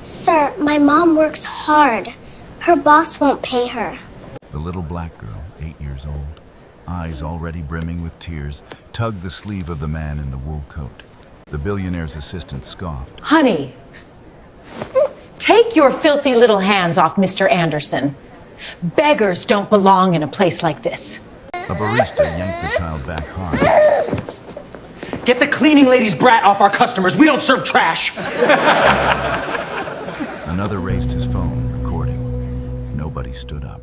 Sir, my mom works hard. Her boss won't pay her. The little black girl, 8 years old, eyes already brimming with tears, tugged the sleeve of the man in the wool coat. The billionaire's assistant scoffed. Honey, take your filthy little hands off Mr. Anderson. Beggars don't belong in a place like this. A barista yanked the child back hard. Get the cleaning lady's brat off our customers. We don't serve trash. Another raised his phone, recording. Nobody stood up.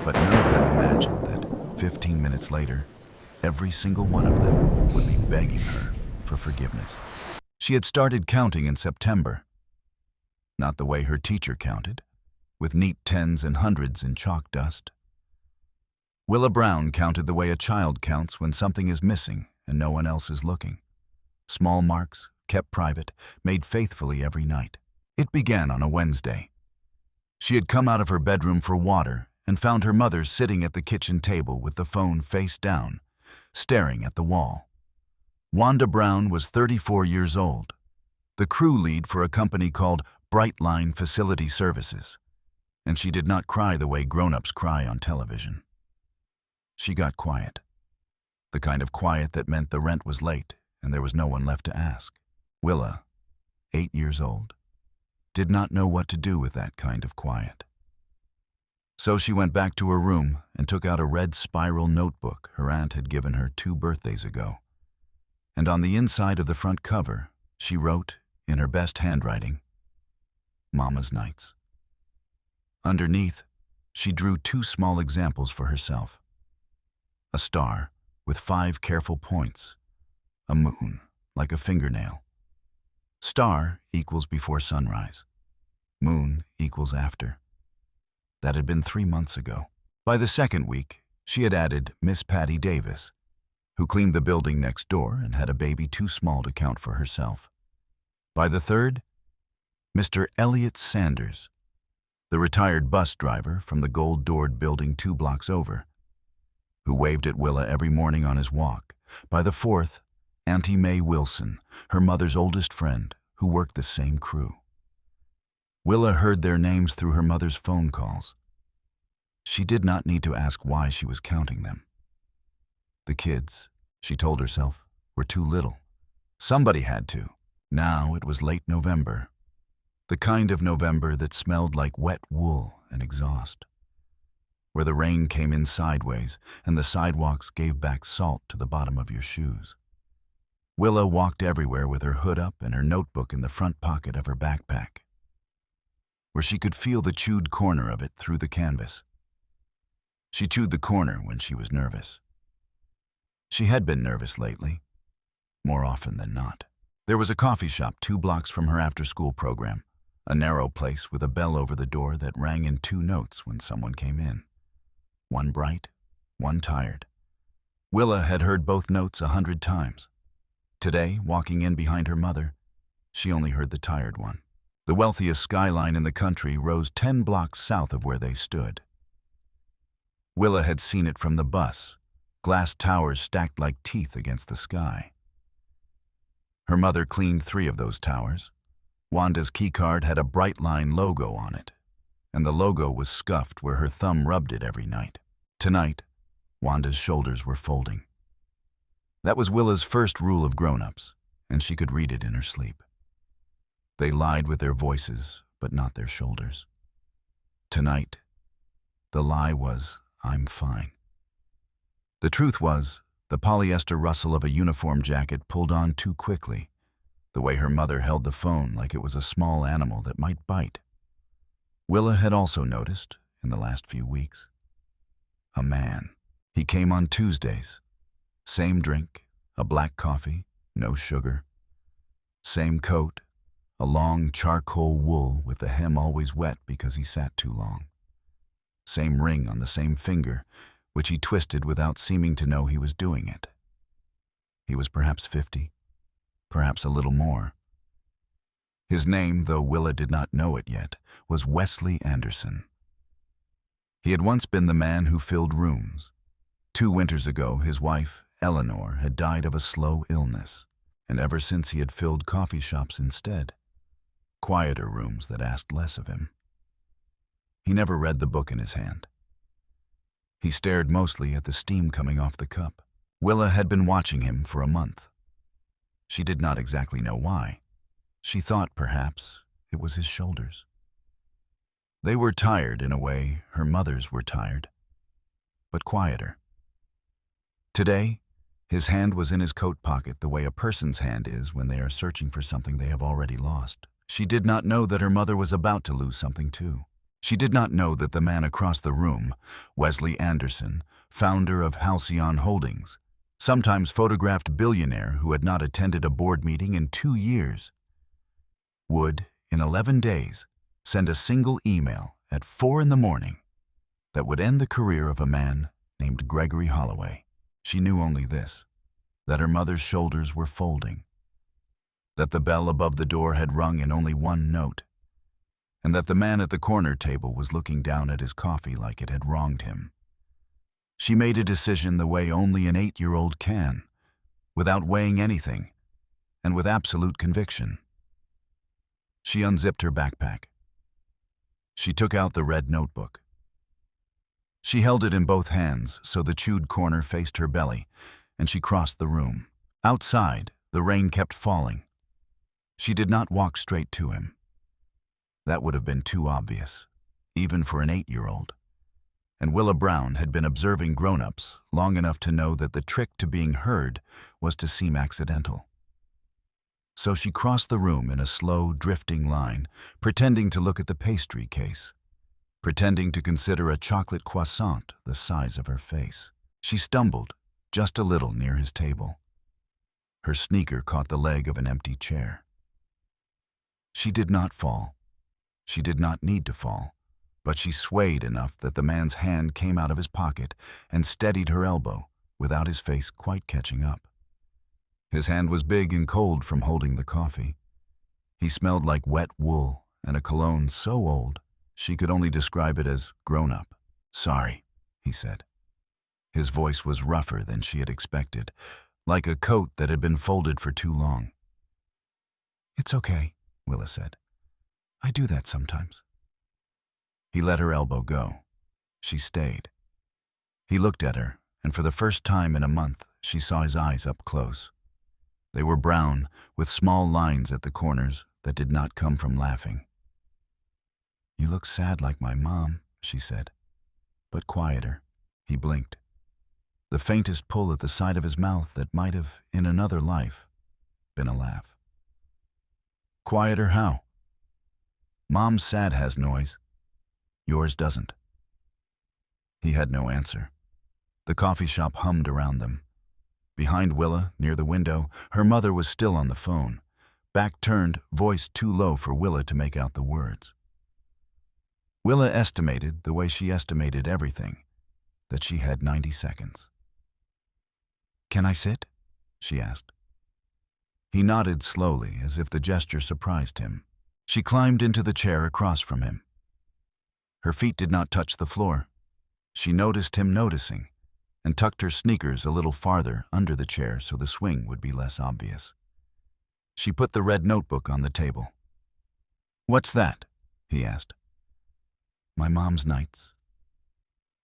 But none of them imagined that 15 minutes later, every single one of them would be begging her for forgiveness. She had started counting in September. Not the way her teacher counted, with neat tens and hundreds in chalk dust. Willa Brown counted the way a child counts when something is missing and no one else is looking. Small marks, kept private, made faithfully every night. It began on a Wednesday. She had come out of her bedroom for water and found her mother sitting at the kitchen table with the phone face down, staring at the wall. Wanda Brown was 34 years old, the crew lead for a company called Brightline Facility Services, and she did not cry the way grown-ups cry on television. She got quiet, the kind of quiet that meant the rent was late and there was no one left to ask. Willa, 8 years old, did not know what to do with that kind of quiet. So she went back to her room and took out a red spiral notebook her aunt had given her 2 birthdays ago. And on the inside of the front cover, she wrote, in her best handwriting, Mama's Nights. Underneath, she drew 2 small examples for herself. A star with 5 careful points, a moon like a fingernail. Star equals before sunrise. Moon equals after. That had been 3 months ago. By the second week, she had added Miss Patty Davis, who cleaned the building next door and had a baby too small to count for herself. By the third, Mr. Elliot Sanders, the retired bus driver from the gold-doored building 2 blocks over, who waved at Willa every morning on his walk. By the fourth, Auntie Mae Wilson, her mother's oldest friend, who worked the same crew. Willa heard their names through her mother's phone calls. She did not need to ask why she was counting them. The kids, she told herself, were too little. Somebody had to. Now it was late November, the kind of November that smelled like wet wool and exhaust, where the rain came in sideways and the sidewalks gave back salt to the bottom of your shoes. Willa walked everywhere with her hood up and her notebook in the front pocket of her backpack, where she could feel the chewed corner of it through the canvas. She chewed the corner when she was nervous. She had been nervous lately, more often than not. There was a coffee shop 2 blocks from her after-school program, a narrow place with a bell over the door that rang in 2 notes when someone came in. One bright, one tired. Willa had heard both notes 100 times. Today, walking in behind her mother, she only heard the tired one. The wealthiest skyline in the country rose 10 blocks south of where they stood. Willa had seen it from the bus, glass towers stacked like teeth against the sky. Her mother cleaned 3 of those towers. Wanda's keycard had a Brightline logo on it, and the logo was scuffed where her thumb rubbed it every night. Tonight, Wanda's shoulders were folding. That was Willa's first rule of grown-ups, and she could read it in her sleep. They lied with their voices, but not their shoulders. Tonight, the lie was, I'm fine. The truth was, the polyester rustle of a uniform jacket pulled on too quickly, the way her mother held the phone like it was a small animal that might bite. Willa had also noticed, in the last few weeks, a man. He came on Tuesdays. Same drink, a black coffee, no sugar. Same coat, a long charcoal wool with the hem always wet because he sat too long. Same ring on the same finger, which he twisted without seeming to know he was doing it. He was perhaps 50, perhaps a little more. His name, though Willa did not know it yet, was Wesley Anderson. He had once been the man who filled rooms. 2 winters ago, his wife, Eleanor, had died of a slow illness, and ever since he had filled coffee shops instead. quieter rooms that asked less of him. He never read the book in his hand. He stared mostly at the steam coming off the cup. Willa had been watching him for a month. She did not exactly know why. She thought, perhaps, it was his shoulders. They were tired in a way her mothers were tired, but quieter. Today, his hand was in his coat pocket the way a person's hand is when they are searching for something they have already lost. She did not know that her mother was about to lose something too. She did not know that the man across the room, Wesley Anderson, founder of Halcyon Holdings, sometimes photographed billionaire who had not attended a board meeting in 2 years, would, in 11 days, send a single email at 4 in the morning that would end the career of a man named Gregory Holloway. She knew only this, that her mother's shoulders were folding, that the bell above the door had rung in only one note, and that the man at the corner table was looking down at his coffee like it had wronged him. She made a decision the way only an 8-year-old can, without weighing anything, and with absolute conviction. She unzipped her backpack. She took out the red notebook. She held it in both hands so the chewed corner faced her belly, and she crossed the room. Outside, the rain kept falling. She did not walk straight to him. That would have been too obvious, even for an 8-year-old. And Willa Brown had been observing grown-ups long enough to know that the trick to being heard was to seem accidental. So she crossed the room in a slow, drifting line, pretending to look at the pastry case, pretending to consider a chocolate croissant the size of her face. She stumbled just a little near his table. Her sneaker caught the leg of an empty chair. She did not fall. She did not need to fall, but she swayed enough that the man's hand came out of his pocket and steadied her elbow without his face quite catching up. His hand was big and cold from holding the coffee. He smelled like wet wool and a cologne so old she could only describe it as grown-up. "Sorry," he said. His voice was rougher than she had expected, like a coat that had been folded for too long. "It's okay," Willa said. "I do that sometimes." He let her elbow go. She stayed. He looked at her, and for the first time in a month, she saw his eyes up close. They were brown, with small lines at the corners that did not come from laughing. "You look sad like my mom," she said, but quieter. He blinked. The faintest pull at the side of his mouth that might have, in another life, been a laugh. "Quieter how?" "Mom's sad has noise. Yours doesn't." He had no answer. The coffee shop hummed around them. Behind Willa, near the window, her mother was still on the phone, back turned, voice too low for Willa to make out the words. Willa estimated, the way she estimated everything, that she had 90 seconds. "Can I sit?" she asked. He nodded slowly, as if the gesture surprised him. She climbed into the chair across from him. Her feet did not touch the floor. She noticed him noticing, and tucked her sneakers a little farther under the chair so the swing would be less obvious. She put the red notebook on the table. "What's that?" he asked. "My mom's nights."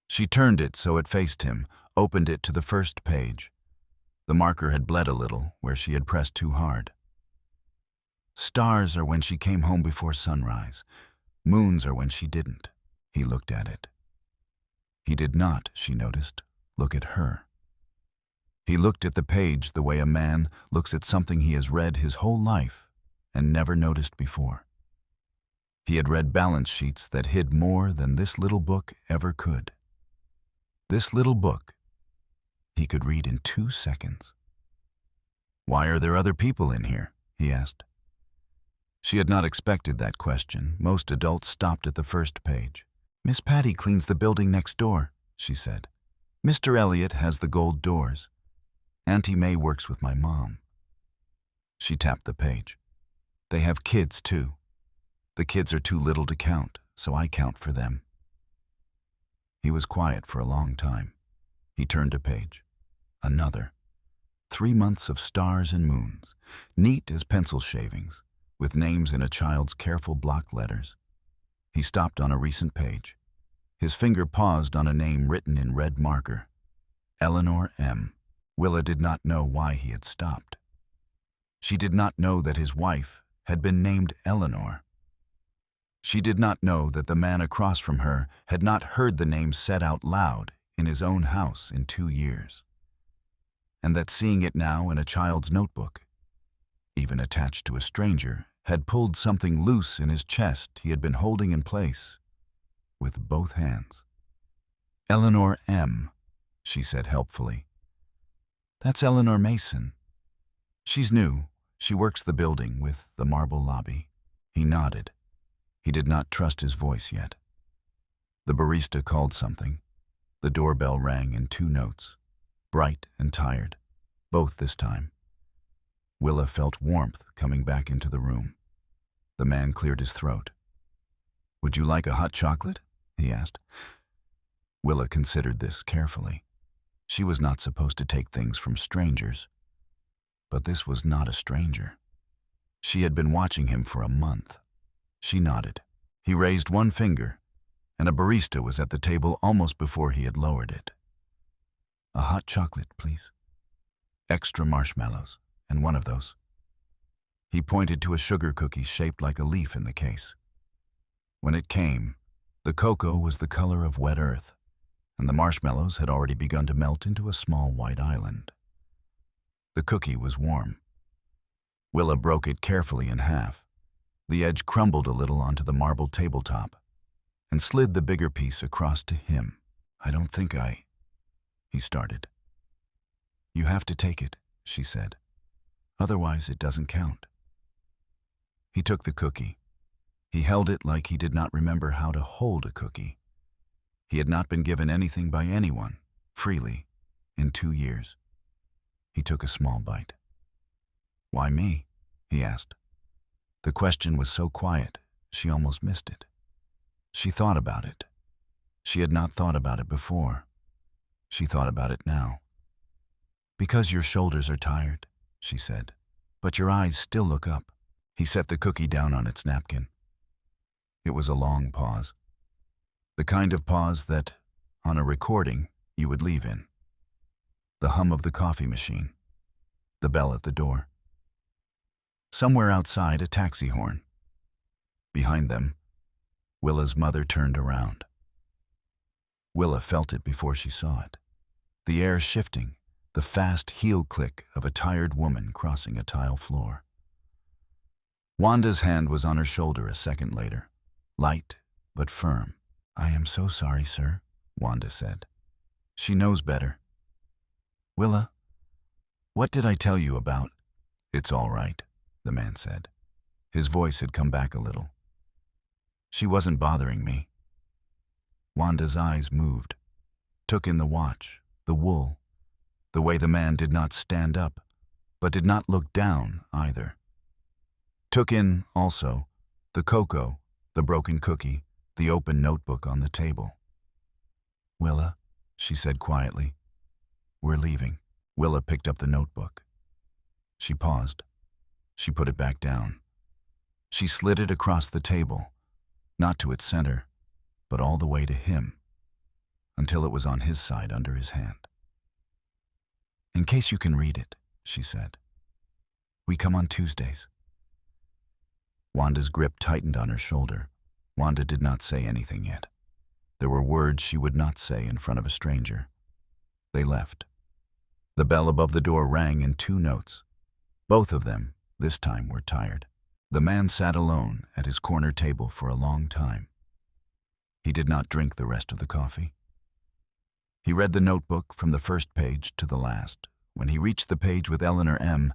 She turned it so it faced him, opened it to the first page. The marker had bled a little where she had pressed too hard. "Stars are when she came home before sunrise. Moons are when she didn't." He looked at it. He did not, she noticed, look at her. He looked at the page the way a man looks at something he has read his whole life and never noticed before. He had read balance sheets that hid more than this little book ever could. This little book he could read in 2 seconds. "Why are there other people in here?" he asked. She had not expected that question. Most adults stopped at the first page. "Miss Patty cleans the building next door," she said. "Mr. Elliot has the gold doors. Auntie May works with my mom." She tapped the page. "They have kids, too. The kids are too little to count, so I count for them." He was quiet for a long time. He turned a page. Another. 3 months of stars and moons, neat as pencil shavings, with names in a child's careful block letters. He stopped on a recent page. His finger paused on a name written in red marker. Eleanor M. Willa did not know why he had stopped. She did not know that his wife had been named Eleanor. She did not know that the man across from her had not heard the name said out loud in his own house in 2 years, and that seeing it now in a child's notebook, even attached to a stranger, had pulled something loose in his chest he had been holding in place with both hands. Eleanor M., she said helpfully. That's Eleanor Mason. She's new. She works the building with the marble lobby. He nodded. He did not trust his voice yet. The barista called something. The doorbell rang in 2 notes, bright and tired, both this time. Willa felt warmth coming back into the room. The man cleared his throat. Would you like a hot chocolate? He asked. Willa considered this carefully. She was not supposed to take things from strangers. But this was not a stranger. She had been watching him for a month. She nodded. He raised one finger, and a barista was at the table almost before he had lowered it. A hot chocolate, please. Extra marshmallows, and one of those. He pointed to a sugar cookie shaped like a leaf in the case. When it came, the cocoa was the color of wet earth, and the marshmallows had already begun to melt into a small white island. The cookie was warm. Willa broke it carefully in half. The edge crumbled a little onto the marble tabletop and slid the bigger piece across to him. I don't think he started. You have to take it, she said. Otherwise, it doesn't count. He took the cookie. He held it like he did not remember how to hold a cookie. He had not been given anything by anyone, freely, in 2 years. He took a small bite. Why me? He asked. The question was so quiet, she almost missed it. She thought about it. She had not thought about it before. She thought about it now. Because your shoulders are tired, she said, but your eyes still look up. He set the cookie down on its napkin. It was a long pause. The kind of pause that, on a recording, you would leave in. The hum of the coffee machine. The bell at the door. Somewhere outside, a taxi horn. Behind them, Willa's mother turned around. Willa felt it before she saw it. The air shifting, the fast heel click of a tired woman crossing a tile floor. Wanda's hand was on her shoulder a second later, light but firm. I am so sorry, sir, Wanda said. She knows better. Willa, what did I tell you about? It's all right, the man said. His voice had come back a little. She wasn't bothering me. Wanda's eyes moved, took in the watch, the wool, the way the man did not stand up, but did not look down either. Took in, also, the cocoa, the broken cookie, the open notebook on the table. Willa, she said quietly, we're leaving. Willa picked up the notebook. She paused. She put it back down. She slid it across the table, not to its center, but all the way to him, until it was on his side under his hand. In case you can read it, she said. We come on Tuesdays. Wanda's grip tightened on her shoulder. Wanda did not say anything yet. There were words she would not say in front of a stranger. They left. The bell above the door rang in 2 notes. Both of them, this time, were tired. The man sat alone at his corner table for a long time. He did not drink the rest of the coffee. He read the notebook from the first page to the last. When he reached the page with Eleanor M.,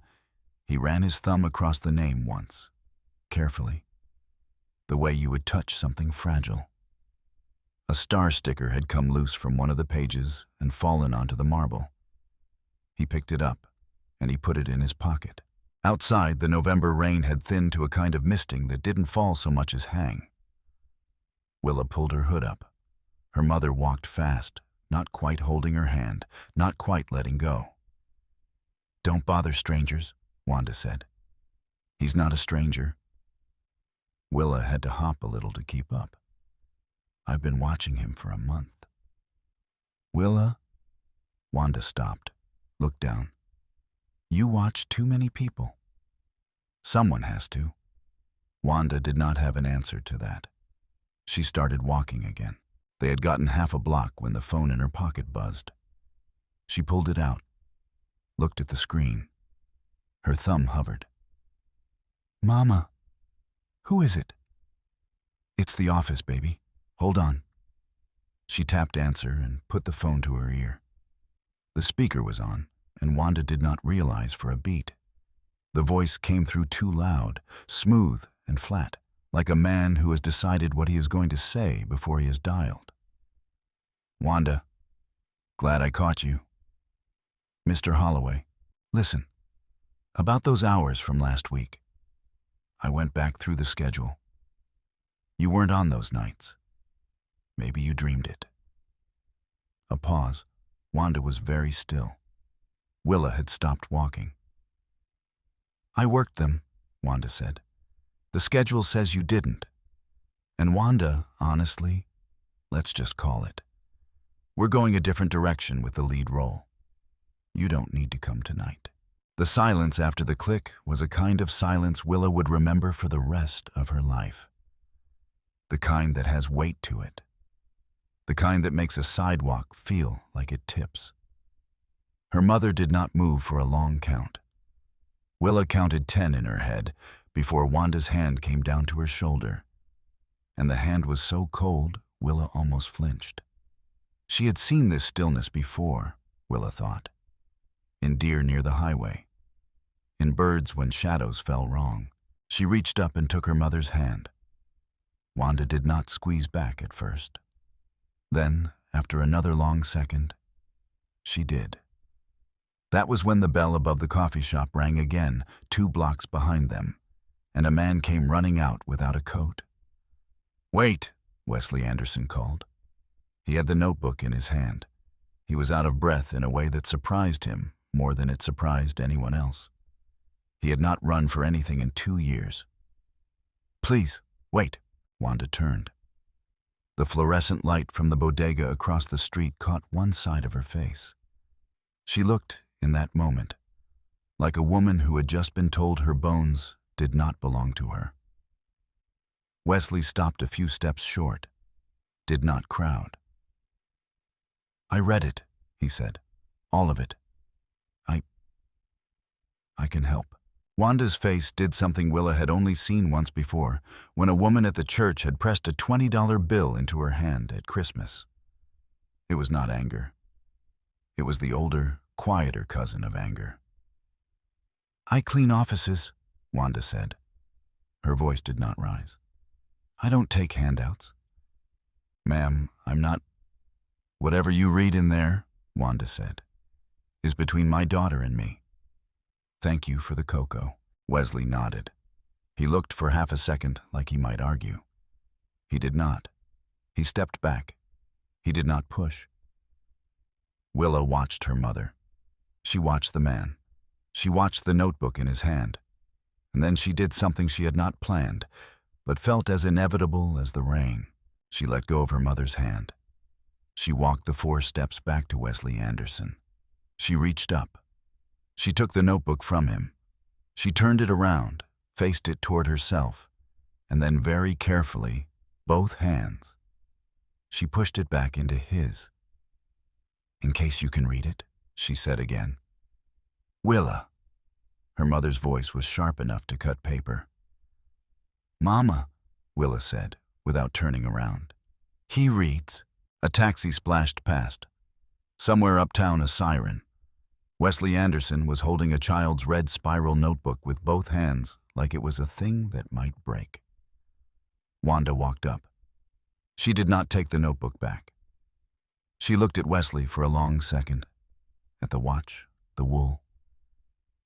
he ran his thumb across the name once, carefully, the way you would touch something fragile. A star sticker had come loose from one of the pages and fallen onto the marble. He picked it up, and he put it in his pocket. Outside, the November rain had thinned to a kind of misting that didn't fall so much as hang. Willa pulled her hood up. Her mother walked fast, not quite holding her hand, not quite letting go. Don't bother strangers, Wanda said. He's not a stranger. Willa had to hop a little to keep up. "I've been watching him for a month." "Willa?" Wanda stopped, looked down. "You watch too many people." "Someone has to." Wanda did not have an answer to that. She started walking again. They had gotten half a block when the phone in her pocket buzzed. She pulled it out, looked at the screen. Her thumb hovered. "Mama, who is it?" "It's the office, baby. Hold on." She tapped answer and put the phone to her ear. The speaker was on, and Wanda did not realize for a beat. The voice came through too loud, smooth and flat, like a man who has decided what he is going to say before he has dialed. "Wanda, glad I caught you. Mr. Holloway, listen, about those hours from last week. I went back through the schedule. You weren't on those nights. Maybe you dreamed it." A pause. Wanda was very still. Willa had stopped walking. "I worked them," Wanda said. "The schedule says you didn't. And Wanda, honestly, let's just call it. We're going a different direction with the lead role. You don't need to come tonight." The silence after the click was a kind of silence Willa would remember for the rest of her life. The kind that has weight to it. The kind that makes a sidewalk feel like it tips. Her mother did not move for a long count. Willa counted 10 in her head before Wanda's hand came down to her shoulder, and the hand was so cold Willa almost flinched. She had seen this stillness before, Willa thought. In deer near the highway. In birds when shadows fell wrong. She reached up and took her mother's hand. Wanda did not squeeze back at first. Then, after another long second, she did. That was when the bell above the coffee shop rang again, 2 blocks behind them, and a man came running out without a coat. "Wait," Wesley Anderson called. He had the notebook in his hand. He was out of breath in a way that surprised him more than it surprised anyone else. He had not run for anything in 2 years. "Please, wait." Wanda turned. The fluorescent light from the bodega across the street caught one side of her face. She looked, in that moment, like a woman who had just been told her bones did not belong to her. Wesley stopped a few steps short, did not crowd. "I read it," he said. "All of it. I can help." Wanda's face did something Willa had only seen once before, when a woman at the church had pressed a $20 bill into her hand at Christmas. It was not anger. It was the older, quieter cousin of anger. "I clean offices," Wanda said. Her voice did not rise. "I don't take handouts." "Ma'am, I'm not—" "Whatever you read in there," Wanda said, "is between my daughter and me. Thank you for the cocoa." Wesley nodded. He looked for half a second like he might argue. He did not. He stepped back. He did not push. Willa watched her mother. She watched the man. She watched the notebook in his hand. And then she did something she had not planned, but felt as inevitable as the rain. She let go of her mother's hand. She walked the 4 steps back to Wesley Anderson. She reached up. She took the notebook from him. She turned it around, faced it toward herself, and then very carefully, both hands, she pushed it back into his. "In case you can read it," she said again. "Willa." Her mother's voice was sharp enough to cut paper. "Mama," Willa said, without turning around. "He reads." A taxi splashed past. Somewhere uptown, a siren. Wesley Anderson was holding a child's red spiral notebook with both hands like it was a thing that might break. Wanda walked up. She did not take the notebook back. She looked at Wesley for a long second, at the watch, the wool,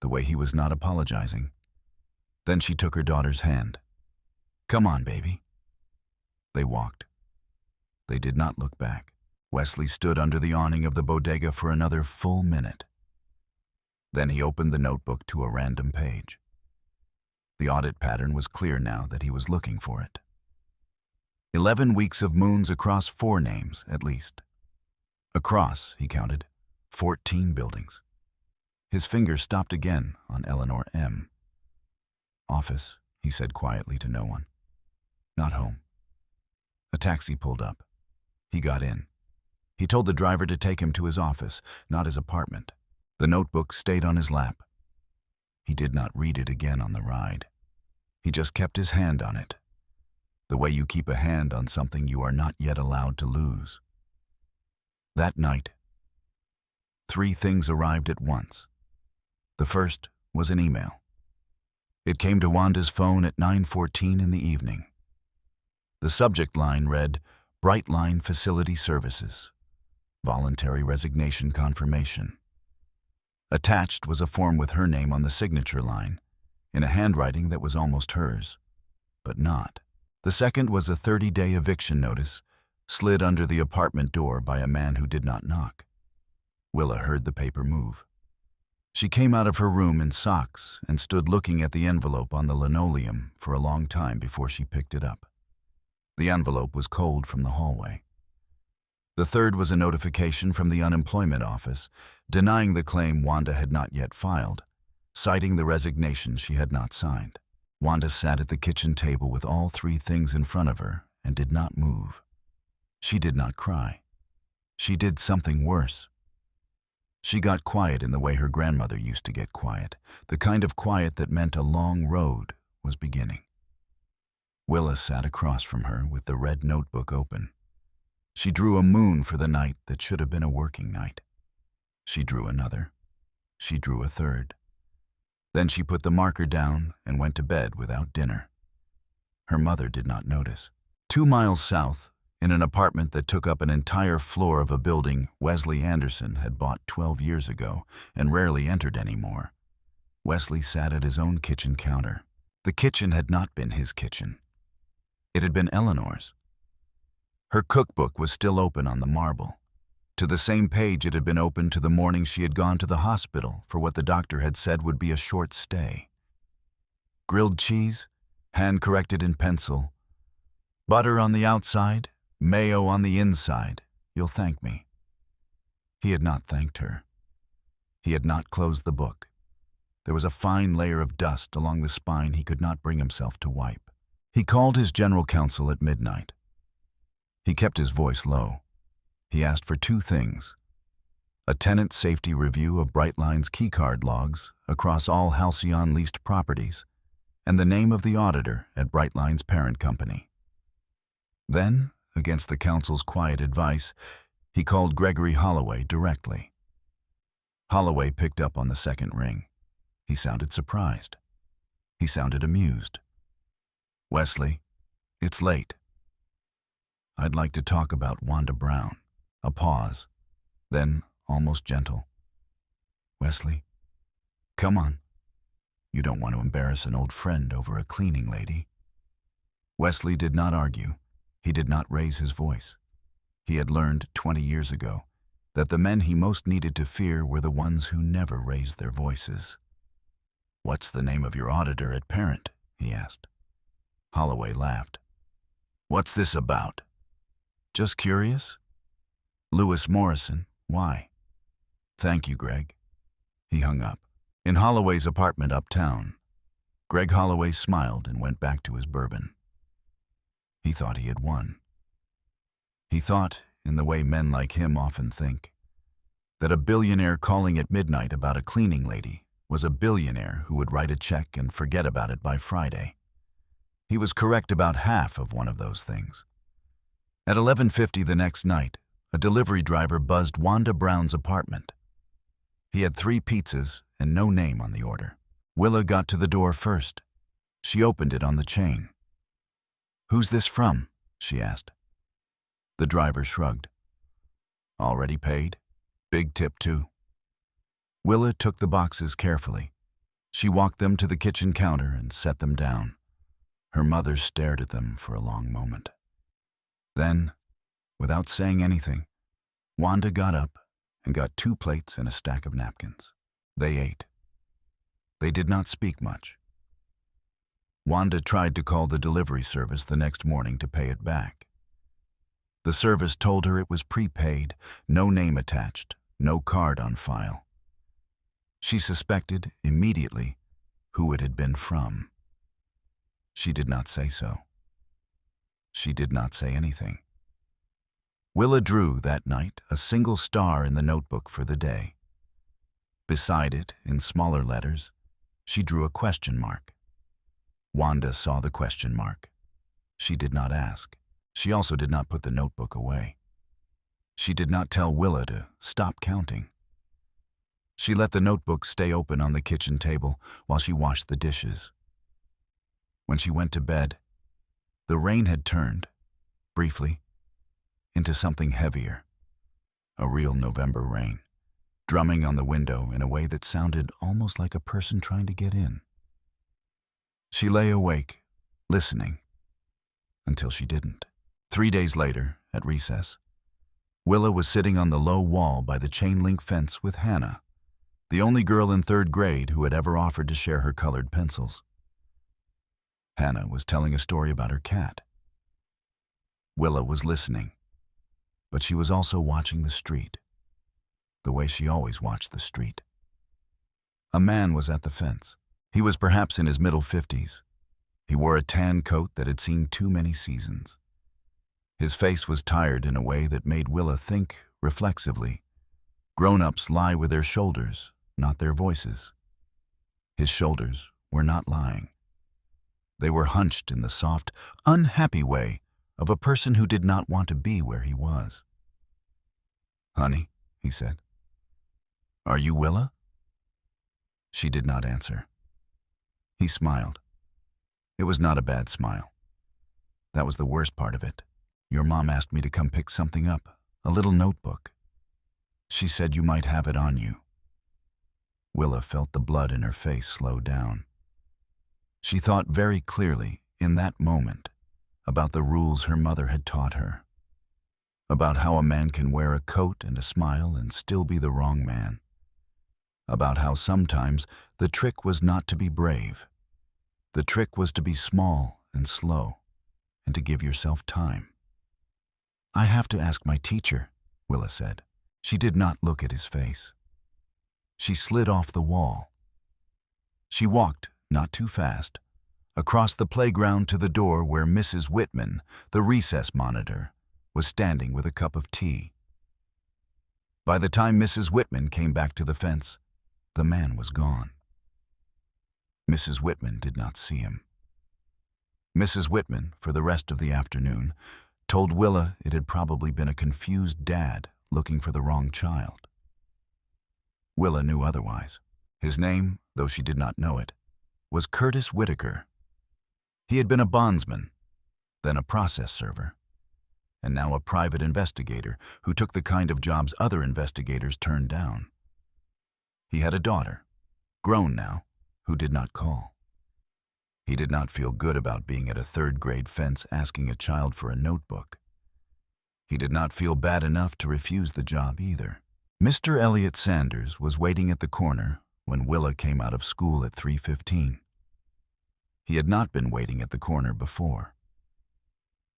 the way he was not apologizing. Then she took her daughter's hand. "Come on, baby." They walked. They did not look back. Wesley stood under the awning of the bodega for another full minute. Then he opened the notebook to a random page. The audit pattern was clear now that he was looking for it. 11 weeks of moons across 4 names, at least. Across, he counted, 14 buildings. His finger stopped again on Eleanor M. Office, he said quietly to no one. Not home. A taxi pulled up. He got in. He told the driver to take him to his office, not his apartment. The notebook stayed on his lap. He did not read it again on the ride. He just kept his hand on it, the way you keep a hand on something you are not yet allowed to lose. That night, 3 things arrived at once. The first was an email. It came to Wanda's phone at 9:14 in the evening. The subject line read, Brightline Facility Services, Voluntary Resignation Confirmation. Attached was a form with her name on the signature line, in a handwriting that was almost hers, but not. The second was a 30-day eviction notice, slid under the apartment door by a man who did not knock. Willa heard the paper move. She came out of her room in socks and stood looking at the envelope on the linoleum for a long time before she picked it up. The envelope was cold from the hallway. The third was a notification from the unemployment office, denying the claim Wanda had not yet filed, citing the resignation she had not signed. Wanda sat at the kitchen table with all 3 things in front of her and did not move. She did not cry. She did something worse. She got quiet in the way her grandmother used to get quiet, the kind of quiet that meant a long road was beginning. Willa sat across from her with the red notebook open. She drew a moon for the night that should have been a working night. She drew another. She drew a third. Then she put the marker down and went to bed without dinner. Her mother did not notice. 2 miles south, in an apartment that took up an entire floor of a building Wesley Anderson had bought 12 years ago and rarely entered anymore, Wesley sat at his own kitchen counter. The kitchen had not been his kitchen. It had been Eleanor's. Her cookbook was still open on the marble. To the same page it had been open to the morning she had gone to the hospital for what the doctor had said would be a short stay. Grilled cheese, hand-corrected in pencil. Butter on the outside, mayo on the inside. You'll thank me. He had not thanked her. He had not closed the book. There was a fine layer of dust along the spine he could not bring himself to wipe. He called his general counsel at midnight. He kept his voice low. He asked for 2 things: a tenant safety review of Brightline's keycard logs across all Halcyon leased properties, and the name of the auditor at Brightline's parent company. Then, against the counsel's quiet advice, he called Gregory Holloway directly. Holloway picked up on the second ring. He sounded surprised. He sounded amused. Wesley, it's late. I'd like to talk about Wanda Brown. A pause, then almost gentle. Wesley, come on. You don't want to embarrass an old friend over a cleaning lady. Wesley did not argue. He did not raise his voice. He had learned 20 years ago that the men he most needed to fear were the ones who never raised their voices. What's the name of your auditor at Parent? He asked. Holloway laughed. What's this about? Just curious? Lewis Morrison. Why? Thank you, Greg. He hung up. In Holloway's apartment uptown, Greg Holloway smiled and went back to his bourbon. He thought he had won. He thought, in the way men like him often think, that a billionaire calling at midnight about a cleaning lady was a billionaire who would write a check and forget about it by Friday. He was correct about half of one of those things. At 11:50 the next night, a delivery driver buzzed Wanda Brown's apartment. He had 3 pizzas and no name on the order. Willa got to the door first. She opened it on the chain. Who's this from? She asked. The driver shrugged. Already paid. Big tip, too. Willa took the boxes carefully. She walked them to the kitchen counter and set them down. Her mother stared at them for a long moment. Then, without saying anything, Wanda got up and got 2 plates and a stack of napkins. They ate. They did not speak much. Wanda tried to call the delivery service the next morning to pay it back. The service told her it was prepaid, no name attached, no card on file. She suspected immediately who it had been from. She did not say so. She did not say anything. Willa drew that night a single star in the notebook for the day. Beside it, in smaller letters, she drew a question mark. Wanda saw the question mark. She did not ask. She also did not put the notebook away. She did not tell Willa to stop counting. She let the notebook stay open on the kitchen table while she washed the dishes. When she went to bed, the rain had turned, briefly, into something heavier, a real November rain, drumming on the window in a way that sounded almost like a person trying to get in. She lay awake, listening, until she didn't. 3 days later, at recess, Willa was sitting on the low wall by the chain-link fence with Hannah, the only girl in 3rd grade who had ever offered to share her colored pencils. Hannah was telling a story about her cat. Willa was listening, but she was also watching the street, the way she always watched the street. A man was at the fence. He was perhaps in his middle 50s. He wore a tan coat that had seen too many seasons. His face was tired in a way that made Willa think, reflexively, grown-ups lie with their shoulders, not their voices. His shoulders were not lying. They were hunched in the soft, unhappy way of a person who did not want to be where he was. "Honey," he said, "are you Willa?" She did not answer. He smiled. It was not a bad smile. That was the worst part of it. "Your mom asked me to come pick something up, a little notebook. She said you might have it on you." Willa felt the blood in her face slow down. She thought very clearly, in that moment, about the rules her mother had taught her. About how a man can wear a coat and a smile and still be the wrong man. About how sometimes the trick was not to be brave. The trick was to be small and slow, and to give yourself time. "I have to ask my teacher," Willa said. She did not look at his face. She slid off the wall. She walked, not too fast, across the playground to the door where Mrs. Whitman, the recess monitor, was standing with a cup of tea. By the time Mrs. Whitman came back to the fence, the man was gone. Mrs. Whitman did not see him. Mrs. Whitman, for the rest of the afternoon, told Willa it had probably been a confused dad looking for the wrong child. Willa knew otherwise. His name, though she did not know it, was Curtis Whitaker. He had been a bondsman, then a process server, and now a private investigator who took the kind of jobs other investigators turned down. He had a daughter, grown now, who did not call. He did not feel good about being at a 3rd grade fence asking a child for a notebook. He did not feel bad enough to refuse the job either. Mr. Elliot Sanders was waiting at the corner when Willa came out of school at 3:15. He had not been waiting at the corner before.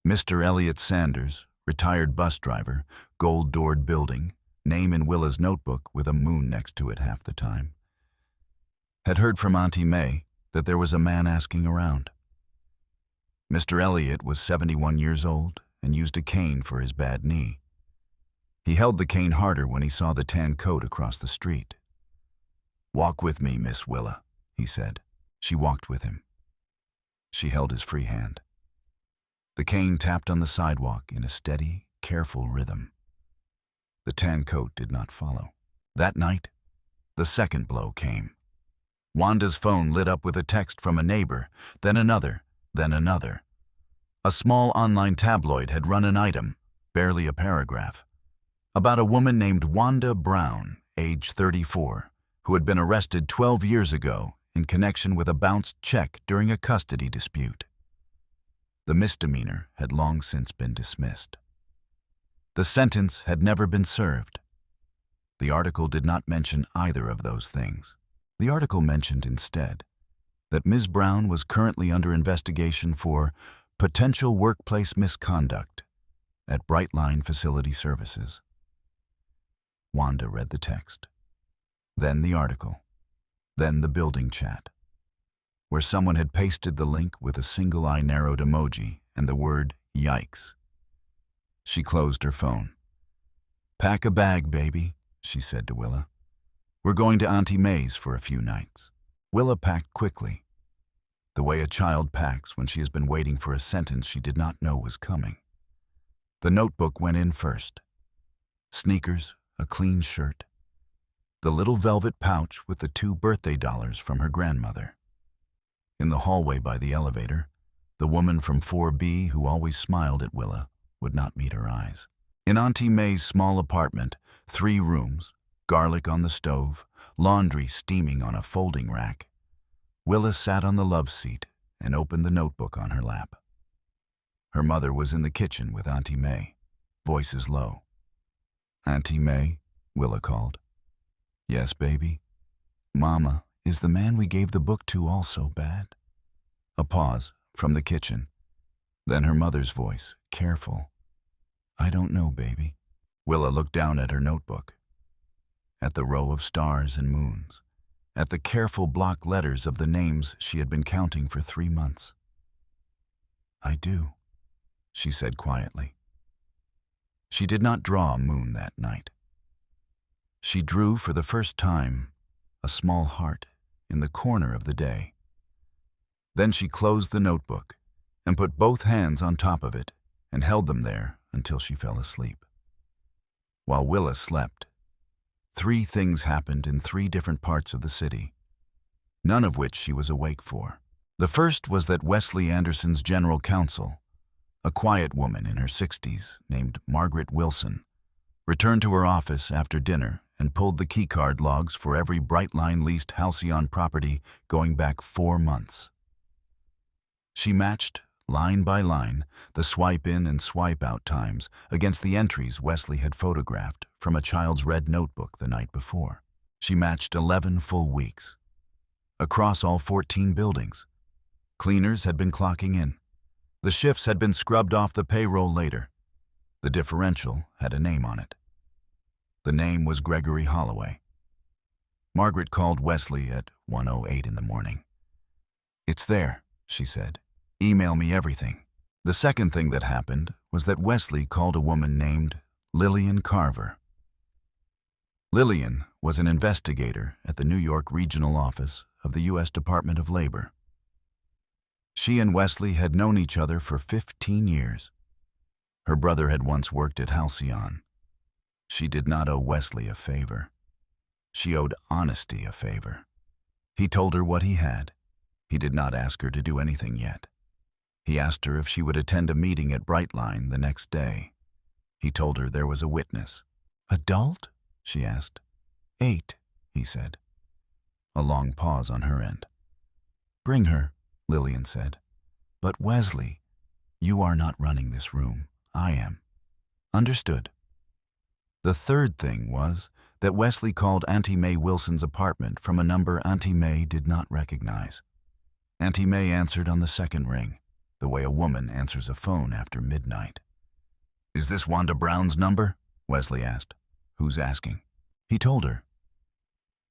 Mr. Elliot Sanders, retired bus driver, gold-doored building, name in Willa's notebook with a moon next to it half the time, had heard from Auntie May that there was a man asking around. Mr. Elliot was 71 years old and used a cane for his bad knee. He held the cane harder when he saw the tan coat across the street. "Walk with me, Miss Willa," he said. She walked with him. She held his free hand. The cane tapped on the sidewalk in a steady, careful rhythm. The tan coat did not follow. That night, the second blow came. Wanda's phone lit up with a text from a neighbor, then another, then another. A small online tabloid had run an item, barely a paragraph, about a woman named Wanda Brown, age 34, who had been arrested 12 years ago in connection with a bounced check during a custody dispute. The misdemeanor had long since been dismissed. The sentence had never been served. The article did not mention either of those things. The article mentioned instead that Ms. Brown was currently under investigation for potential workplace misconduct at Brightline Facility Services. Wanda read the text, then the article, then the building chat, where someone had pasted the link with a single eye-narrowed emoji and the word "Yikes." She closed her phone. "Pack a bag, baby," she said to Willa. "We're going to Auntie May's for a few nights." Willa packed quickly, the way a child packs when she has been waiting for a sentence she did not know was coming. The notebook went in first. Sneakers, a clean shirt, the little velvet pouch with the 2 birthday dollars from her grandmother. In the hallway by the elevator, the woman from 4B who always smiled at Willa would not meet her eyes. In Auntie May's small apartment, 3 rooms, garlic on the stove, laundry steaming on a folding rack, Willa sat on the love seat and opened the notebook on her lap. Her mother was in the kitchen with Auntie May, voices low. "Auntie May," Willa called. "Yes, baby." "Mama, is the man we gave the book to also bad?" A pause from the kitchen. Then her mother's voice, careful. "I don't know, baby." Willa looked down at her notebook, at the row of stars and moons, at the careful block letters of the names she had been counting for 3 months. "I do," she said quietly. She did not draw a moon that night. She drew for the first time a small heart in the corner of the day. Then she closed the notebook and put both hands on top of it and held them there until she fell asleep. While Willa slept, 3 things happened in 3 different parts of the city, none of which she was awake for. The first was that Wesley Anderson's general counsel, a quiet woman in her 60s named Margaret Wilson, returned to her office after dinner and pulled the keycard logs for every Brightline leased Halcyon property going back 4 months. She matched, line by line, the swipe-in and swipe-out times against the entries Wesley had photographed from a child's red notebook the night before. She matched 11 full weeks, across all 14 buildings. Cleaners had been clocking in. The shifts had been scrubbed off the payroll later. The differential had a name on it. The name was Gregory Holloway. Margaret called Wesley at 1:08 in the morning. "It's there," she said. "Email me everything." The second thing that happened was that Wesley called a woman named Lillian Carver. Lillian was an investigator at the New York Regional Office of the U.S. Department of Labor. She and Wesley had known each other for 15 years. Her brother had once worked at Halcyon. She did not owe Wesley a favor. She owed honesty a favor. He told her what he had. He did not ask her to do anything yet. He asked her if she would attend a meeting at Brightline the next day. He told her there was a witness. "Adult?" she asked. "8, he said. A long pause on her end. "Bring her," Lillian said. "But Wesley, you are not running this room. I am." "Understood." The third thing was that Wesley called Auntie May Wilson's apartment from a number Auntie May did not recognize. Auntie May answered on the second ring, the way a woman answers a phone after midnight. "Is this Wanda Brown's number?" Wesley asked. "Who's asking?" He told her.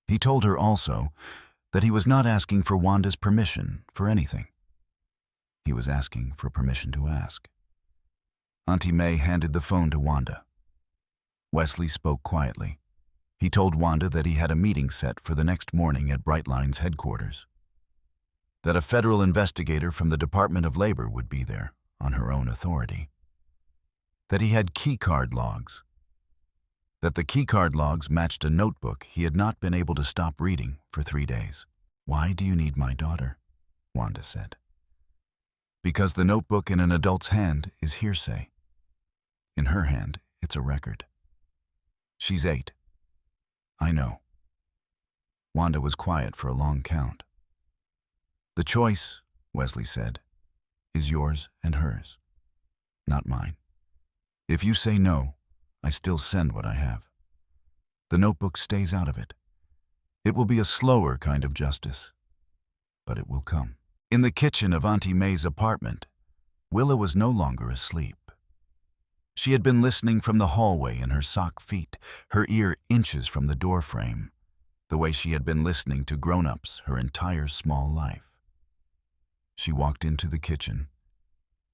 He told her also that he was not asking for Wanda's permission for anything. He was asking for permission to ask. Auntie May handed the phone to Wanda. Wesley spoke quietly. He told Wanda that he had a meeting set for the next morning at Brightline's headquarters. That a federal investigator from the Department of Labor would be there on her own authority. That he had keycard logs. That the keycard logs matched a notebook he had not been able to stop reading for 3 days. "Why do you need my daughter?" Wanda said. "Because the notebook in an adult's hand is hearsay. In her hand, it's a record. She's 8. I know." Wanda was quiet for a long count. "The choice," Wesley said, "is yours and hers, not mine. If you say no, I still send what I have. The notebook stays out of it. It will be a slower kind of justice, but it will come. In the kitchen of Auntie May's apartment, Willa was no longer asleep. She had been listening from the hallway in her sock feet, her ear inches from the doorframe, the way she had been listening to grown-ups her entire small life. She walked into the kitchen.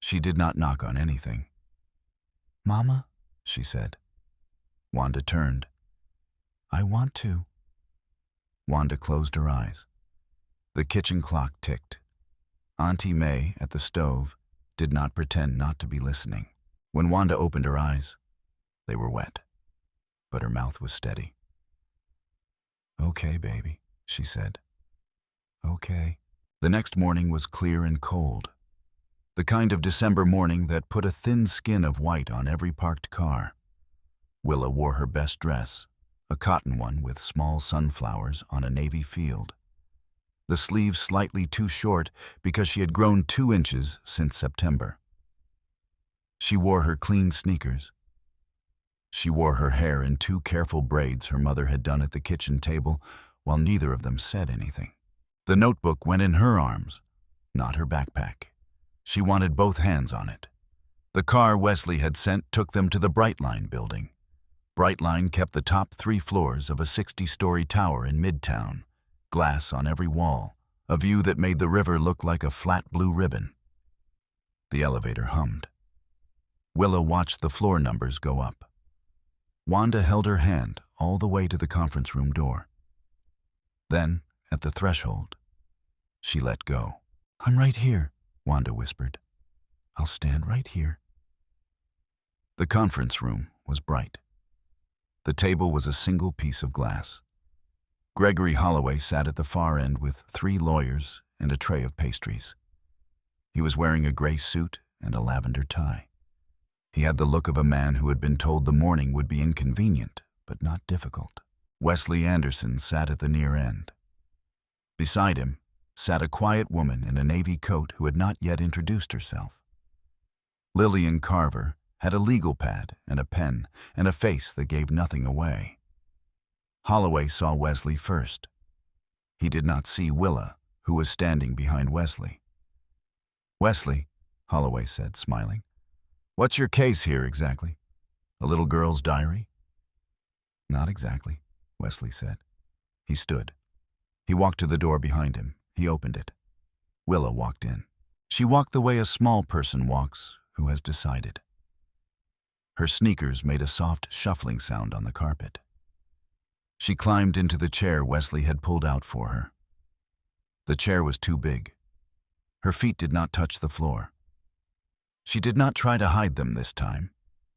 She did not knock on anything. "Mama," she said. Wanda turned. "I want to." Wanda closed her eyes. The kitchen clock ticked. Auntie May, at the stove, did not pretend not to be listening. When Wanda opened her eyes, they were wet, but her mouth was steady. "Okay, baby," she said. "Okay." The next morning was clear and cold, the kind of December morning that put a thin skin of white on every parked car. Willa wore her best dress, a cotton one with small sunflowers on a navy field. The sleeves slightly too short because she had grown 2 inches since September. She wore her clean sneakers. She wore her hair in 2 careful braids her mother had done at the kitchen table while neither of them said anything. The notebook went in her arms, not her backpack. She wanted both hands on it. The car Wesley had sent took them to the Brightline building. Brightline kept the top 3 floors of a 60-story tower in Midtown, glass on every wall, a view that made the river look like a flat blue ribbon. The elevator hummed. Willa watched the floor numbers go up. Wanda held her hand all the way to the conference room door. Then, at the threshold, she let go. "I'm right here," Wanda whispered. "I'll stand right here." The conference room was bright. The table was a single piece of glass. Gregory Holloway sat at the far end with 3 lawyers and a tray of pastries. He was wearing a gray suit and a lavender tie. He had the look of a man who had been told the morning would be inconvenient, but not difficult. Wesley Anderson sat at the near end. Beside him sat a quiet woman in a navy coat who had not yet introduced herself. Lillian Carver had a legal pad and a pen and a face that gave nothing away. Holloway saw Wesley first. He did not see Willa, who was standing behind Wesley. "Wesley," Holloway said, smiling. "What's your case here exactly? A little girl's diary?" "Not exactly," Wesley said. He stood. He walked to the door behind him. He opened it. Willa walked in. She walked the way a small person walks who has decided. Her sneakers made a soft shuffling sound on the carpet. She climbed into the chair Wesley had pulled out for her. The chair was too big. Her feet did not touch the floor. She did not try to hide them this time.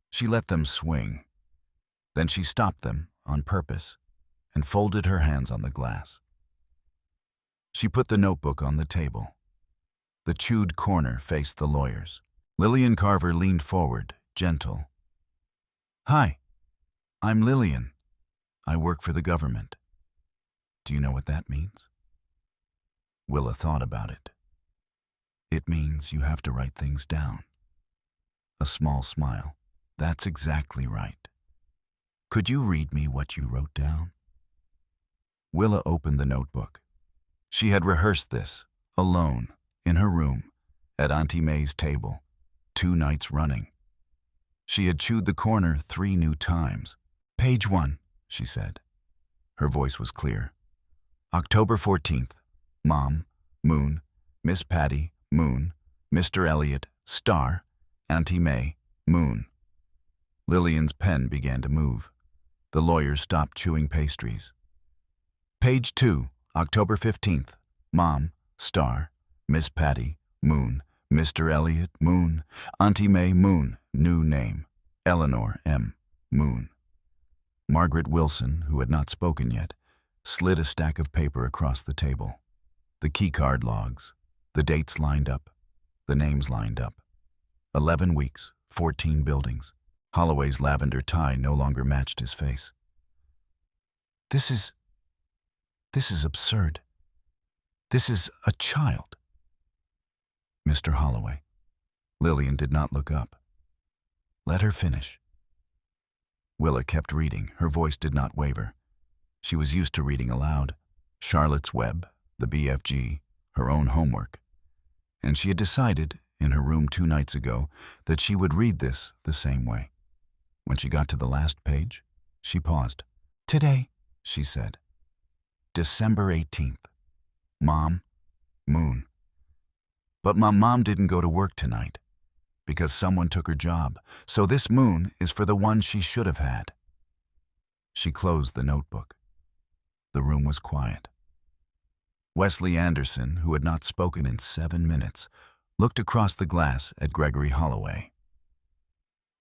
She let them swing. Then she stopped them on purpose and folded her hands on the glass. She put the notebook on the table. The chewed corner faced the lawyers. Lillian Carver leaned forward, gentle. "Hi, I'm Lillian. I work for the government. Do you know what that means?" Willa thought about it. "It means you have to write things down." A small smile. "That's exactly right. Could you read me what you wrote down?" Willa opened the notebook. She had rehearsed this, alone, in her room, at Auntie May's table, 2 nights running. She had chewed the corner 3 new times. "Page 1, she said. Her voice was clear. "October 14th, Mom, Moon, Miss Patty, Moon, Mr. Elliot, Star, Auntie May, Moon." Lillian's pen began to move. The lawyers stopped chewing pastries. "Page 2, October 15th, Mom, Star, Miss Patty, Moon, Mr. Elliot, Moon, Auntie May, Moon, new name, Eleanor M. Moon." Margaret Wilson, who had not spoken yet, slid a stack of paper across the table. The keycard logs, the dates lined up, the names lined up. 11 weeks, 14 buildings. Holloway's lavender tie no longer matched his face. This is absurd. This is a child." "Mr. Holloway." Lillian did not look up. "Let her finish." Willa kept reading. Her voice did not waver. She was used to reading aloud. Charlotte's Web, the BFG, her own homework, and she had decided in her room 2 nights ago that she would read this the same way. When she got to the last page, she paused. "Today," she said. "December 18th. Mom, Moon." But my mom didn't go to work tonight because someone took her job, so this moon is for the one she should have had. She closed the notebook. The room was quiet. Wesley Anderson, who had not spoken in 7 minutes, looked across the glass at Gregory Holloway.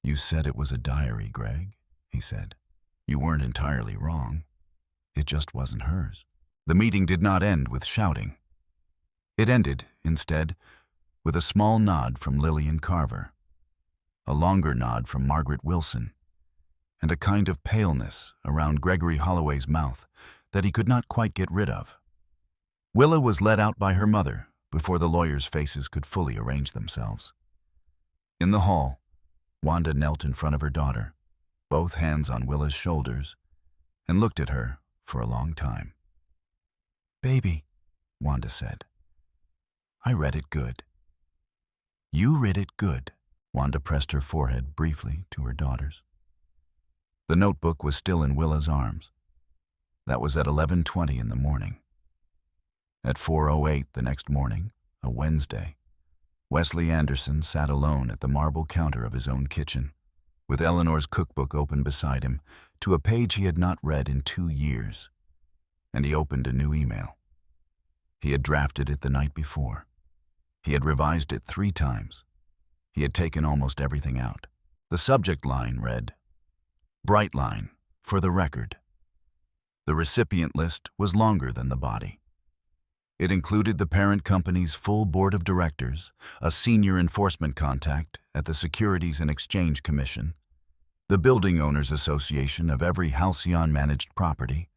"You said it was a diary, Greg," he said. "You weren't entirely wrong. It just wasn't hers." The meeting did not end with shouting. It ended, instead, with a small nod from Lillian Carver, a longer nod from Margaret Wilson, and a kind of paleness around Gregory Holloway's mouth that he could not quite get rid of. Willa was led out by her mother before the lawyers' faces could fully arrange themselves. In the hall, Wanda knelt in front of her daughter, both hands on Willa's shoulders, and looked at her for a long time. "Baby," Wanda said, "I read it good." "You read it good," Wanda pressed her forehead briefly to her daughter's. The notebook was still in Willa's arms. That was at 11:20 in the morning. At 4:08 the next morning, a Wednesday, Wesley Anderson sat alone at the marble counter of his own kitchen, with Eleanor's cookbook open beside him to a page he had not read in 2 years, and he opened a new email. He had drafted it the night before. He had revised it 3 times. He had taken almost everything out. The subject line read, "Bright line, for the record." The recipient list was longer than the body. It included the parent company's full board of directors, a senior enforcement contact at the Securities and Exchange Commission, the Building Owners Association of every Halcyon-managed property,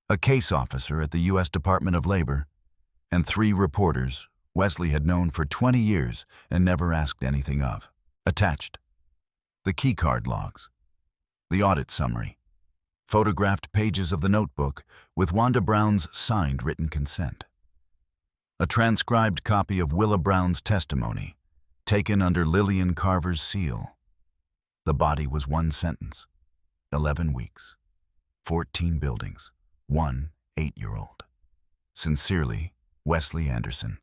a case officer at the U.S. Department of Labor, and 3 reporters Wesley had known for 20 years and never asked anything of. Attached, the keycard logs, the audit summary, photographed pages of the notebook with Wanda Brown's signed written consent, a transcribed copy of Willa Brown's testimony, taken under Lillian Carver's seal. The body was 1 sentence, 11 weeks, 14 buildings, 1 8-year-old. Sincerely, Wesley Anderson.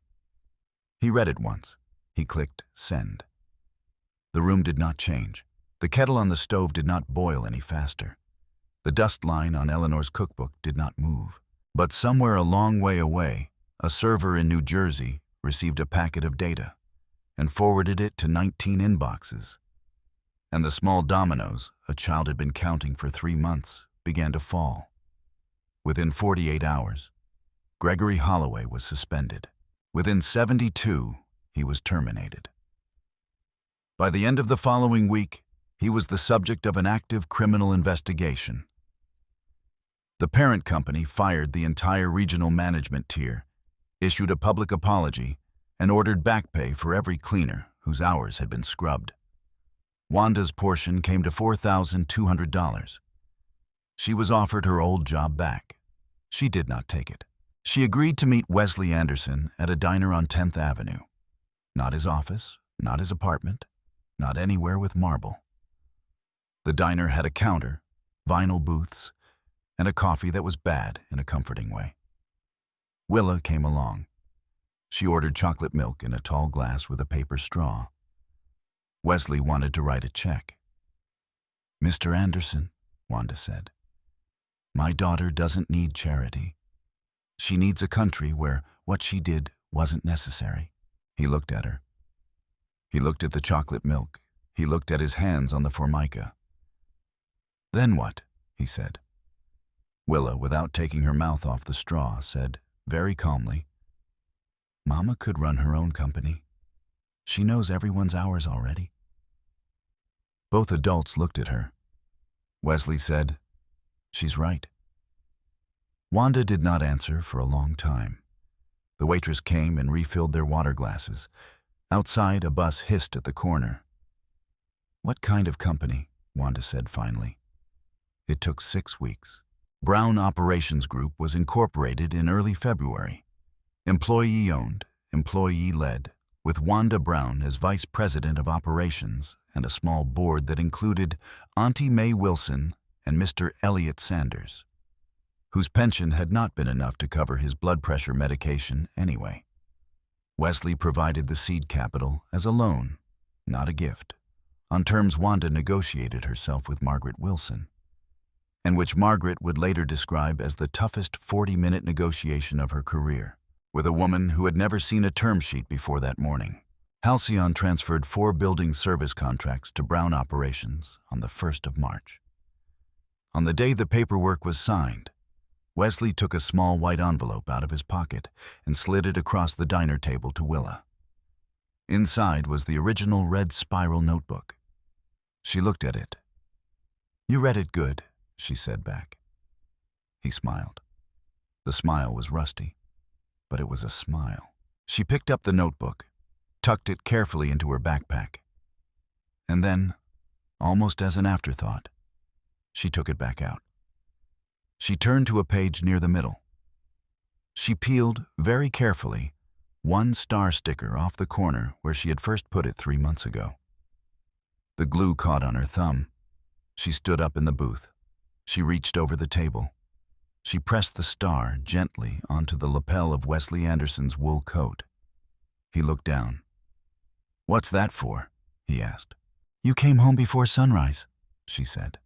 He read it once. He clicked send. The room did not change. The kettle on the stove did not boil any faster. The dust line on Eleanor's cookbook did not move. But somewhere a long way away, a server in New Jersey received a packet of data and forwarded it to 19 inboxes. And the small dominoes a child had been counting for 3 months began to fall. Within 48 hours, Gregory Holloway was suspended. Within 72, he was terminated. By the end of the following week, he was the subject of an active criminal investigation. The parent company fired the entire regional management tier, issued a public apology, and ordered back pay for every cleaner whose hours had been scrubbed. Wanda's portion came to $4,200. She was offered her old job back. She did not take it. She agreed to meet Wesley Anderson at a diner on 10th Avenue. Not his office, not his apartment, not anywhere with marble. The diner had a counter, vinyl booths, and a coffee that was bad in a comforting way. Willa came along. She ordered chocolate milk in a tall glass with a paper straw. Wesley wanted to write a check. "Mr. Anderson," Wanda said, "my daughter doesn't need charity. She needs a country where what she did wasn't necessary." He looked at her. He looked at the chocolate milk. He looked at his hands on the formica. "Then what?" he said. Willa, without taking her mouth off the straw, said, very calmly, "Mama could run her own company. She knows everyone's hours already." Both adults looked at her. Wesley said, "She's right." Wanda did not answer for a long time. The waitress came and refilled their water glasses. Outside, a bus hissed at the corner. "What kind of company?" Wanda said finally. It took 6 weeks. Brown Operations Group was incorporated in early February. Employee-owned, employee-led, with Wanda Brown as vice president of operations and a small board that included Auntie Mae Wilson and Mr. Elliot Sanders, whose pension had not been enough to cover his blood pressure medication anyway. Wesley provided the seed capital as a loan, not a gift, on terms Wanda negotiated herself with Margaret Wilson, and which Margaret would later describe as the toughest 40-minute negotiation of her career, with a woman who had never seen a term sheet before that morning. Halcyon transferred 4 building service contracts to Brown Operations on the 1st of March. On the day the paperwork was signed, Wesley took a small white envelope out of his pocket and slid it across the diner table to Willa. Inside was the original red spiral notebook. She looked at it. "You read it good," she said back. He smiled. The smile was rusty, but it was a smile. She picked up the notebook, tucked it carefully into her backpack, and then, almost as an afterthought, she took it back out. She turned to a page near the middle. She peeled, very carefully, one star sticker off the corner where she had first put it 3 months ago. The glue caught on her thumb. She stood up in the booth. She reached over the table. She pressed the star gently onto the lapel of Wesley Anderson's wool coat. He looked down. "What's that for?" he asked. "You came home before sunrise," she said.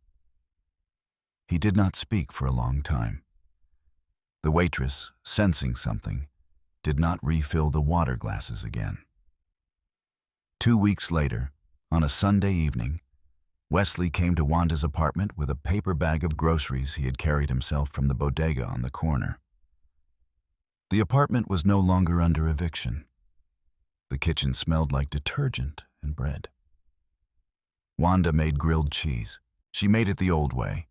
He did not speak for a long time. The waitress, sensing something, did not refill the water glasses again. 2 weeks later, on a Sunday evening, Wesley came to Wanda's apartment with a paper bag of groceries he had carried himself from the bodega on the corner. The apartment was no longer under eviction. The kitchen smelled like detergent and bread. Wanda made grilled cheese. She made it the old way.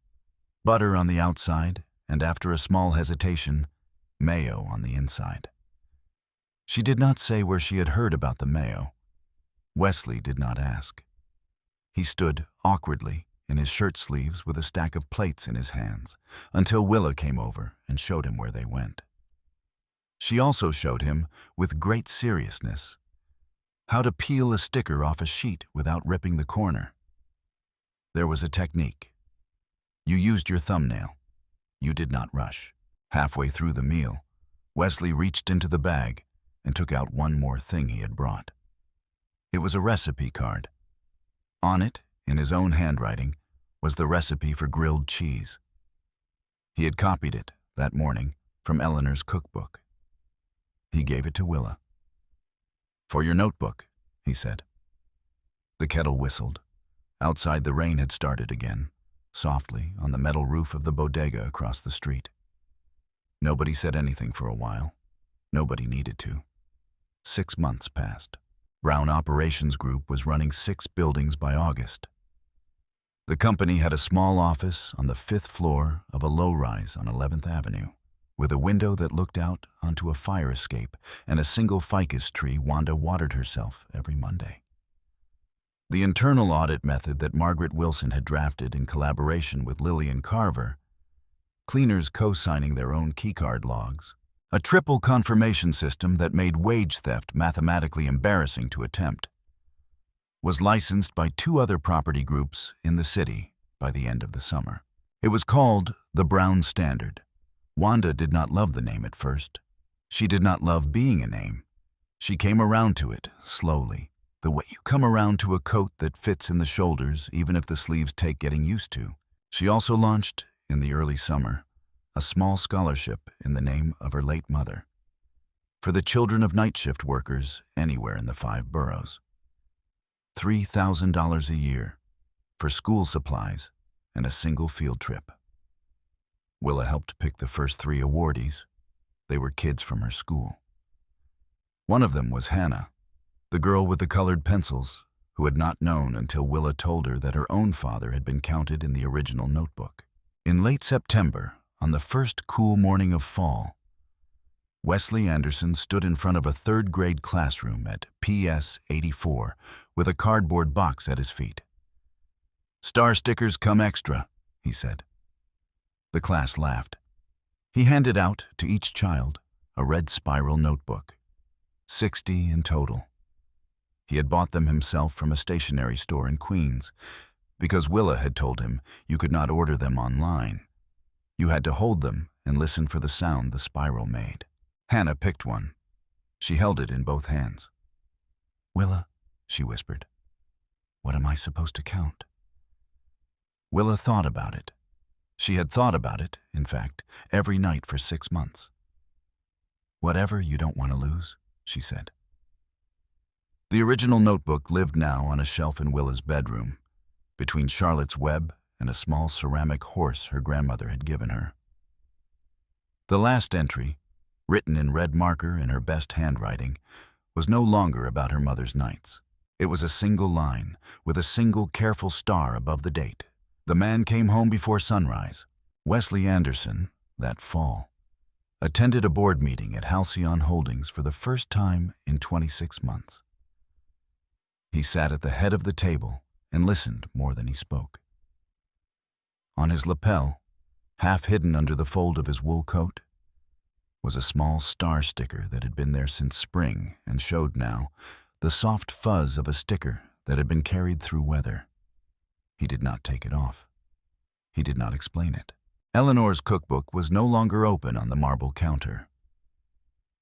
Butter on the outside, and after a small hesitation, mayo on the inside. She did not say where she had heard about the mayo. Wesley did not ask. He stood awkwardly in his shirt sleeves with a stack of plates in his hands until Willa came over and showed him where they went. She also showed him, with great seriousness, how to peel a sticker off a sheet without ripping the corner. There was a technique. You used your thumbnail. You did not rush. Halfway through the meal, Wesley reached into the bag and took out one more thing he had brought. It was a recipe card. On it, in his own handwriting, was the recipe for grilled cheese. He had copied it, that morning, from Eleanor's cookbook. He gave it to Willa. "For your notebook," he said. The kettle whistled. Outside, the rain had started again, softly on the metal roof of the bodega across the street. Nobody said anything for a while. Nobody needed to. 6 months passed. Brown Operations Group was running 6 buildings by August. The company had a small office on the 5th floor of a low-rise on 11th Avenue, with a window that looked out onto a fire escape and a single ficus tree Wanda watered herself every Monday. The internal audit method that Margaret Wilson had drafted in collaboration with Lillian Carver, cleaners co-signing their own keycard logs, a triple confirmation system that made wage theft mathematically embarrassing to attempt, was licensed by 2 other property groups in the city by the end of the summer. It was called the Brown Standard. Wanda did not love the name at first. She did not love being a name. She came around to it slowly, the way you come around to a coat that fits in the shoulders even if the sleeves take getting used to. She also launched, in the early summer, a small scholarship in the name of her late mother, for the children of night shift workers anywhere in the 5 boroughs. $3,000 a year for school supplies and a single field trip. Willa helped pick the first 3 awardees. They were kids from her school. One of them was Hannah, the girl with the colored pencils, who had not known until Willa told her that her own father had been counted in the original notebook. In late September, on the first cool morning of fall, Wesley Anderson stood in front of a 3rd-grade classroom at PS 84 with a cardboard box at his feet. "Star stickers come extra," he said. The class laughed. He handed out, to each child, a red spiral notebook. 60 in total. He had bought them himself from a stationery store in Queens, because Willa had told him you could not order them online. You had to hold them and listen for the sound the spiral made. Hannah picked one. She held it in both hands. "Willa," she whispered, "what am I supposed to count?" Willa thought about it. She had thought about it, in fact, every night for 6 months. "Whatever you don't want to lose," she said. The original notebook lived now on a shelf in Willa's bedroom, between Charlotte's Web and a small ceramic horse her grandmother had given her. The last entry, written in red marker in her best handwriting, was no longer about her mother's nights. It was a single line, with a single careful star above the date. The man came home before sunrise. Wesley Anderson, that fall, attended a board meeting at Halcyon Holdings for the first time in 26 months. He sat at the head of the table and listened more than he spoke. On his lapel, half hidden under the fold of his wool coat, was a small star sticker that had been there since spring and showed now the soft fuzz of a sticker that had been carried through weather. He did not take it off. He did not explain it. Eleanor's cookbook was no longer open on the marble counter.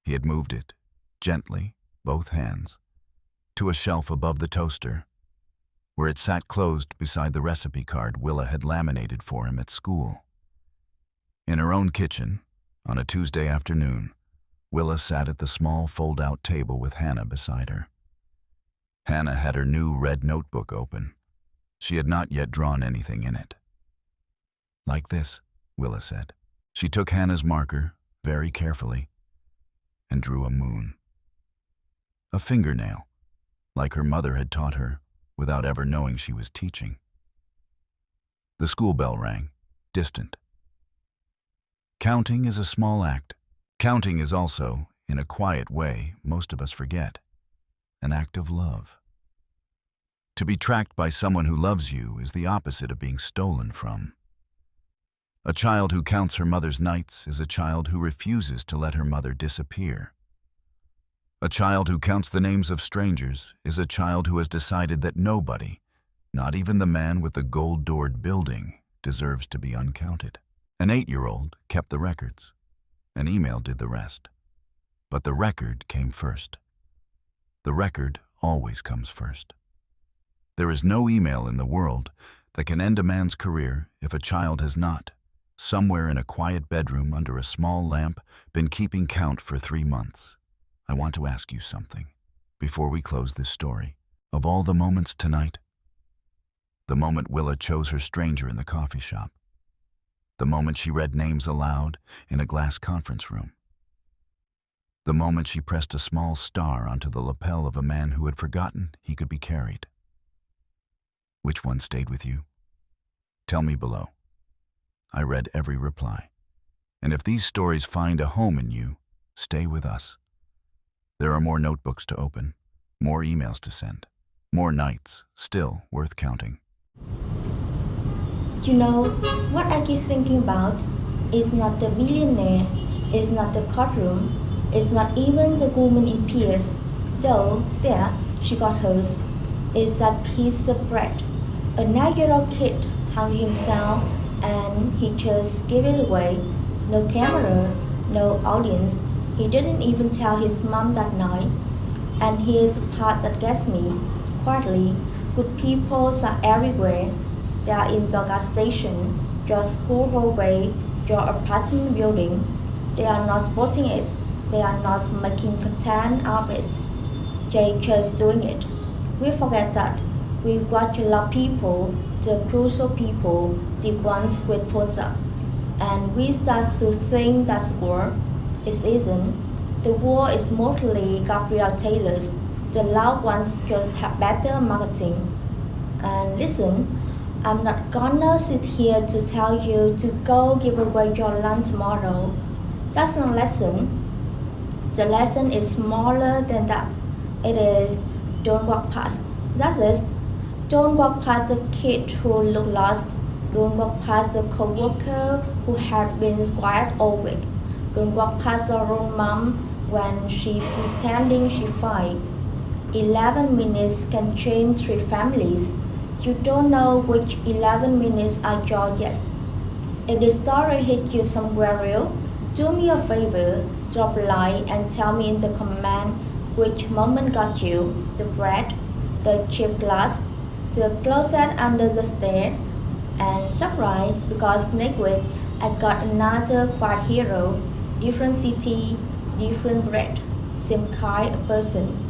He had moved it, gently, both hands, to a shelf above the toaster, where it sat closed beside the recipe card Willa had laminated for him at school. In her own kitchen, on a Tuesday afternoon, Willa sat at the small fold-out table with Hannah beside her. Hannah had her new red notebook open. She had not yet drawn anything in it. "Like this," Willa said. She took Hannah's marker, very carefully, and drew a moon. A fingernail, like her mother had taught her, without ever knowing she was teaching. The school bell rang, distant. Counting is a small act. Counting is also, in a quiet way most of us forget, an act of love. To be tracked by someone who loves you is the opposite of being stolen from. A child who counts her mother's nights is a child who refuses to let her mother disappear. A child who counts the names of strangers is a child who has decided that nobody, not even the man with the gold-doored building, deserves to be uncounted. An 8-year-old kept the records. An email did the rest. But the record came first. The record always comes first. There is no email in the world that can end a man's career if a child has not, somewhere in a quiet bedroom under a small lamp, been keeping count for 3 months. I want to ask you something, before we close this story. Of all the moments tonight, the moment Willa chose her stranger in the coffee shop, the moment she read names aloud in a glass conference room, the moment she pressed a small star onto the lapel of a man who had forgotten he could be carried. Which one stayed with you? Tell me below. I read every reply. And if these stories find a home in you, stay with us. There are more notebooks to open, more emails to send, more nights still worth counting. You know, what I keep thinking about is not the billionaire, is not the courtroom, is not even the woman in Pierce, though there she got hers. It's that piece of bread. A 9-year-old kid hungry himself and he just gave it away. No camera, no audience. He didn't even tell his mom that night. And here's the part that gets me. Quietly, good people are everywhere. They are in your gas station, your school hallway, your apartment building. They are not supporting it. They are not making content of it. They're just doing it. We forget that. We want to love people, the crucial people, the ones with puts up. And we start to think that's war. It isn't. The war is mostly Gabrielle Taylor's. The loud ones just have better marketing. And listen, I'm not gonna sit here to tell you to go give away your land tomorrow. That's not a lesson. The lesson is smaller than that. It is, don't walk past. That's it. Don't walk past the kid who looked lost. Don't walk past the co-worker who had been quiet all week. Don't walk past your own mom when she pretending she fine. 11 minutes can change 3 families. You don't know which 11 minutes are yours yet. If the story hit you somewhere real, do me a favor, drop a like and tell me in the comment which moment got you, the bread, the cheap glass, the closet under the stair, and subscribe because next week I got another quiet hero, different city, different bread, same kind of person.